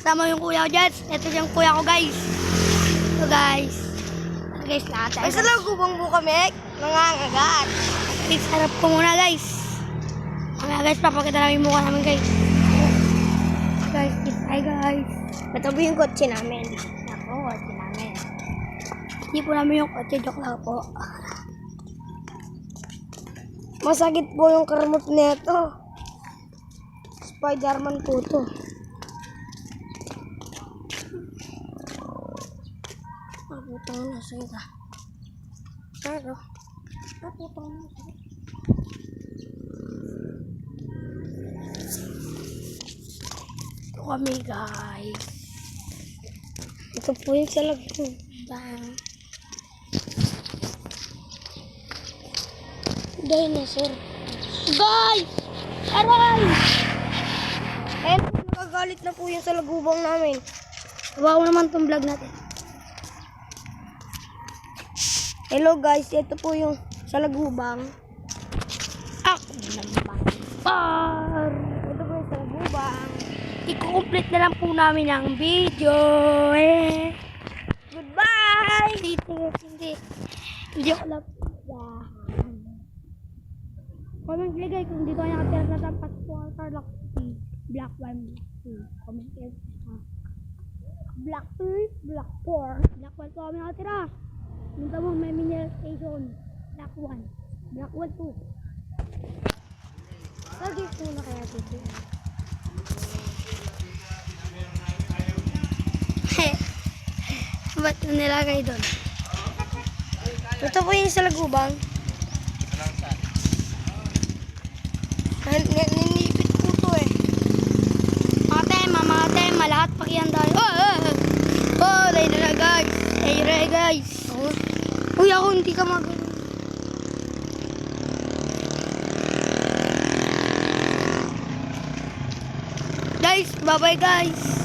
Kasama yung kuya ko dyan. Ito yung kuya ko guys. So guys. Guys, lahat tayo. May salagubang po kami. Nangangagat. Guys, harap ko muna guys. Mamaya guys, papakita namin yung mukha namin guys. Guys, hi guys. Ito po yung kotse namin. Ako, kotse namin. Hindi po namin yung kotse, joke lang po. Masakit po yung karmot nito. Spider-Man po to. Naputang na sa ita. Pero, naputang na sa ita. Ito kami guys. Ito po yung salagubang. Dinosaur. Guys! Aray! Eh, nakagalit na po yung salagubang namin. Gawa ko naman itong vlog natin. Hello guys, ito po yung salagubang. Ako naman. Par! Ito po yung salagubang. I-complete na lang po namin ang video. Eh. Goodbye! Hindi ako lang. Comment ligay kung dito kayo nakatira sa tapat po ang Tarlac Black 1, Black 2. Comment kayo. Black 3, Black 4. Black 1 po kami nakatira. Punta mo may mineral station. Black 1. Black 1 2. Lagi po na kaya dito. Ba't nilagay doon? Ito po yung salagubang. Ninipit po to eh. Mga tema, lahat pakiyan tayo. Oh, dahil na guys. Dahil guys. Uy, ako hindi ka mag... Guys, bye-bye guys.